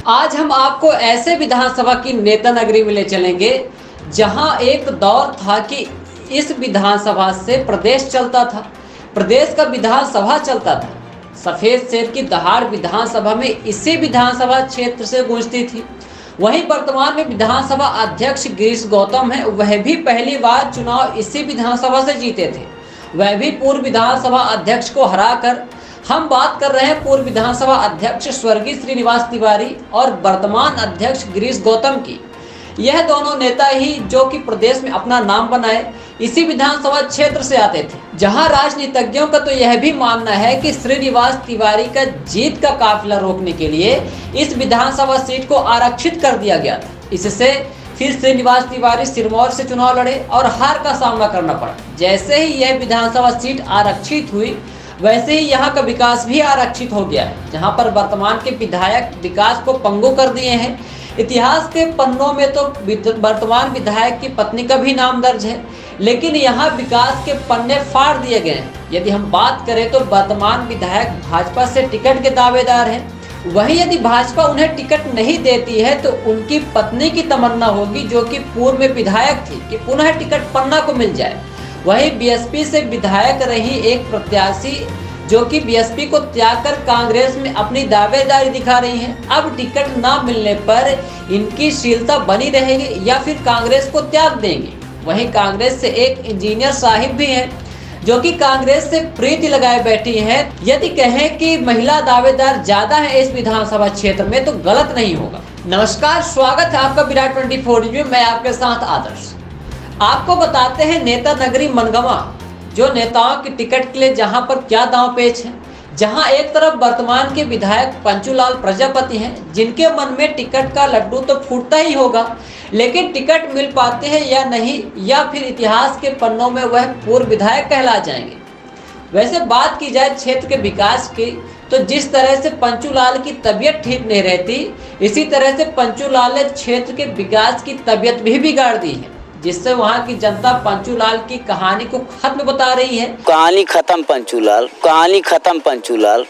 आज हम आपको ऐसे विधानसभा की नेता नगरी में ले चलेंगे जहां एक दौर था कि इस विधानसभा से प्रदेश चलता था, प्रदेश का विधानसभा चलता था। सफेद शेर की दहाड़ विधानसभा में इसी विधानसभा क्षेत्र से गूंजती थी। वहीं वर्तमान में विधानसभा अध्यक्ष गिरीश गौतम है, वह भी पहली बार चुनाव इसी विधानसभा से जीते थे, वह भी पूर्व विधानसभा अध्यक्ष को हराकर। हम बात कर रहे हैं पूर्व विधानसभा अध्यक्ष स्वर्गीय श्रीनिवास तिवारी और वर्तमान अध्यक्ष गिरीश गौतम की। यह दोनों नेता ही जो कि प्रदेश में अपना नाम बनाए इसी विधानसभा क्षेत्र से आते थे, जहां राजनीतिज्ञों का तो यह भी मानना है कि श्रीनिवास तिवारी का जीत का काफिला रोकने के लिए इस विधानसभा सीट को आरक्षित कर दिया गया था। इससे फिर श्रीनिवास तिवारी सिरमौर से चुनाव लड़े और हार का सामना करना पड़ा। जैसे ही यह विधानसभा सीट आरक्षित हुई वैसे ही यहाँ का विकास भी आरक्षित हो गया है, जहाँ पर वर्तमान के विधायक विकास को पंगु कर दिए हैं। इतिहास के पन्नों में तो वर्तमान विधायक की पत्नी का भी नाम दर्ज है, लेकिन यहाँ विकास के पन्ने फाड़ दिए गए हैं। यदि हम बात करें तो वर्तमान विधायक भाजपा से टिकट के दावेदार हैं। वहीं यदि भाजपा उन्हें टिकट नहीं देती है तो उनकी पत्नी की तमन्ना होगी, जो कि पूर्व में विधायक थी, कि पुनः टिकट पन्ना को मिल जाए। वहीं बीएसपी से विधायक रही एक प्रत्याशी जो कि बीएसपी को त्याग कर कांग्रेस में अपनी दावेदारी दिखा रही हैं, अब टिकट ना मिलने पर इनकी शीलता बनी रहेगी या फिर कांग्रेस को त्याग देंगे। वहीं कांग्रेस से एक इंजीनियर साहिब भी हैं जो कि कांग्रेस से प्रीति लगाए बैठी हैं। यदि कहें कि महिला दावेदार ज्यादा है इस विधानसभा क्षेत्र में तो गलत नहीं होगा। नमस्कार, स्वागत है आपका विराट 24 में। मैं आपके साथ आदर्श। आपको बताते हैं नेता नगरी मनगवा, जो नेताओं की टिकट के लिए जहां पर क्या दांव पेच है। जहां एक तरफ वर्तमान के विधायक पंचूलाल प्रजापति हैं, जिनके मन में टिकट का लड्डू तो फूटता ही होगा, लेकिन टिकट मिल पाते हैं या नहीं, या फिर इतिहास के पन्नों में वह पूर्व विधायक कहला जाएंगे। वैसे बात की जाए क्षेत्र के विकास की तो जिस तरह से पंचूलाल की तबीयत ठीक नहीं रहती, इसी तरह से पंचूलाल ने क्षेत्र के विकास की तबीयत भी बिगाड़ दी है, जिससे वहाँ की जनता पंचूलाल की कहानी को खत्म बता रही है। कहानी खत्म पंचूलाल, कहानी खत्म पंचूलाल।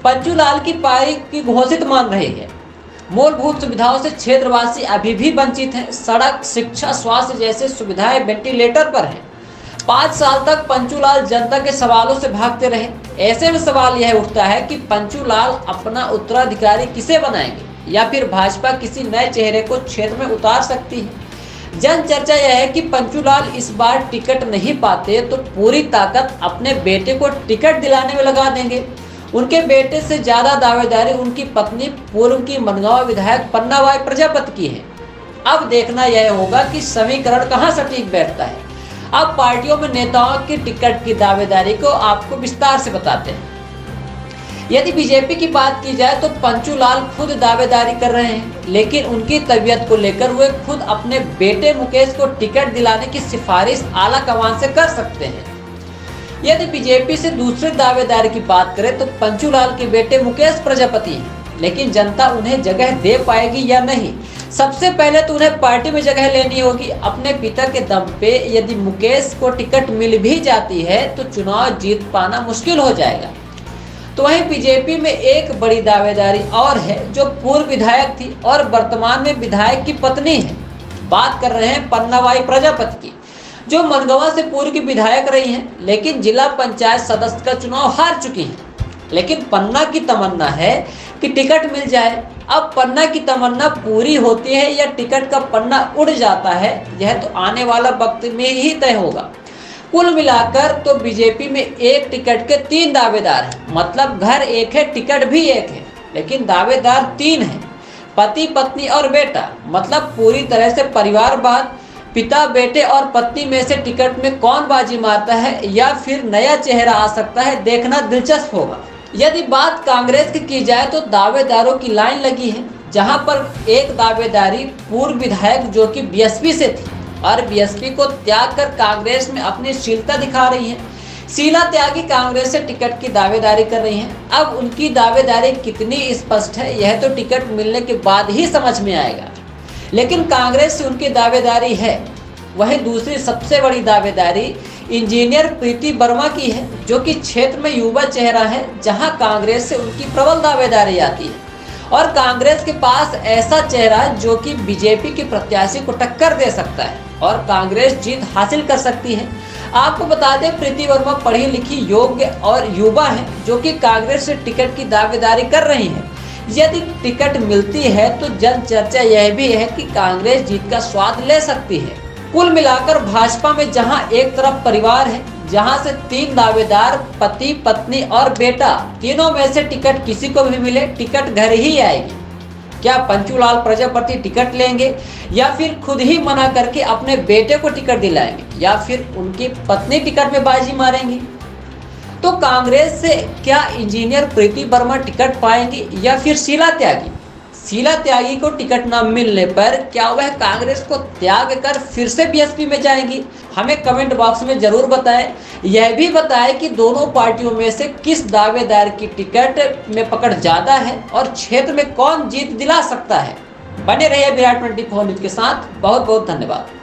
पंचूलाल की पारी की घोषित मान रहे हैं। मूलभूत सुविधाओं से क्षेत्रवासी अभी भी वंचित हैं। सड़क, शिक्षा, स्वास्थ्य जैसे सुविधाएं वेंटिलेटर पर हैं। 5 साल तक पंचूलाल जनता के सवालों से भागते रहे। ऐसे में सवाल यह उठता है कि पंचूलाल अपना उत्तराधिकारी किसे बनाएंगे, या फिर भाजपा किसी नए चेहरे को क्षेत्र में उतार सकती है। जन चर्चा यह है कि पंचूलाल इस बार टिकट नहीं पाते तो पूरी ताकत अपने बेटे को टिकट दिलाने में लगा देंगे। उनके बेटे से ज्यादा दावेदारी उनकी पत्नी पूर्व की मनगवा विधायक पन्नाबाई प्रजापति की है। अब देखना यह होगा कि समीकरण कहां सटीक बैठता है। अब पार्टियों में नेताओं की टिकट की दावेदारी को आपको विस्तार से बताते हैं। यदि बीजेपी की बात की जाए तो पंचूलाल खुद दावेदारी कर रहे हैं, लेकिन उनकी तबीयत को लेकर वे खुद अपने बेटे मुकेश को टिकट दिलाने की सिफारिश आला कमान से कर सकते हैं। यदि बीजेपी से दूसरे दावेदारी की बात करें तो पंचूलाल के बेटे मुकेश प्रजापति हैं, लेकिन जनता उन्हें जगह दे पाएगी या नहीं। सबसे पहले तो उन्हें पार्टी में जगह लेनी होगी। अपने पिता के दम पे यदि मुकेश को टिकट मिल भी जाती है तो चुनाव जीत पाना मुश्किल हो जाएगा। तो वहीं बीजेपी में एक बड़ी दावेदारी और है, जो पूर्व विधायक थी और वर्तमान में विधायक की पत्नी है। बात कर रहे हैं पन्नाबाई प्रजापति की, जो मनगवा से पूर्व की विधायक रही हैं, लेकिन जिला पंचायत सदस्य का चुनाव हार चुकी हैं। लेकिन पन्ना की तमन्ना है कि टिकट मिल जाए। अब पन्ना की तमन्ना पूरी होती है या टिकट का पन्ना उड़ जाता है, यह तो आने वाला वक्त में ही तय होगा। कुल मिलाकर तो बीजेपी में एक टिकट के 3 दावेदार हैं, मतलब घर एक है, टिकट भी एक है, लेकिन दावेदार 3 हैं। पति, पत्नी और बेटा, मतलब पूरी तरह से परिवारवाद। पिता, बेटे और पत्नी में से टिकट में कौन बाजी मारता है या फिर नया चेहरा आ सकता है, देखना दिलचस्प होगा। यदि बात कांग्रेस की जाए तो दावेदारों की लाइन लगी है, जहां पर एक दावेदारी पूर्व विधायक जो कि बीएसपी से थी और बीएसपी को त्याग कर कांग्रेस में अपनी शीलता दिखा रही है। शीला त्यागी कांग्रेस से टिकट की दावेदारी कर रही हैं। अब उनकी दावेदारी कितनी स्पष्ट है यह तो टिकट मिलने के बाद ही समझ में आएगा, लेकिन कांग्रेस से उनकी दावेदारी है। वहीं दूसरी सबसे बड़ी दावेदारी इंजीनियर प्रीति वर्मा की है, जो कि क्षेत्र में युवा चेहरा है, जहां कांग्रेस से उनकी प्रबल दावेदारी आती है। और कांग्रेस के पास ऐसा चेहरा जो कि बीजेपी के प्रत्याशी को टक्कर दे सकता है और कांग्रेस जीत हासिल कर सकती है। आपको बता दें, प्रीति वर्मा पढ़ी लिखी, योग्य और युवा है जो कि कांग्रेस से टिकट की दावेदारी कर रही है। यदि टिकट मिलती है तो जन चर्चा यह भी है कि कांग्रेस जीत का स्वाद ले सकती है। कुल मिलाकर भाजपा में जहां एक तरफ परिवार है, जहां से 3 दावेदार पति, पत्नी और बेटा, तीनों में से टिकट किसी को भी मिले टिकट घर ही आएगी। क्या पंचूलाल प्रजापति टिकट लेंगे या फिर खुद ही मना करके अपने बेटे को टिकट दिलाएंगे या फिर उनकी पत्नी टिकट में बाजी मारेंगी? तो कांग्रेस से क्या इंजीनियर प्रीति वर्मा टिकट पाएंगी या फिर शीला त्यागी? शीला त्यागी को टिकट न मिलने पर क्या वह कांग्रेस को त्याग कर फिर से बीएसपी में जाएंगी? हमें कमेंट बॉक्स में जरूर बताएं। यह भी बताएं कि दोनों पार्टियों में से किस दावेदार की टिकट में पकड़ ज्यादा है और क्षेत्र में कौन जीत दिला सकता है। बने रहिए विराट 24 न्यूज के साथ। बहुत बहुत धन्यवाद।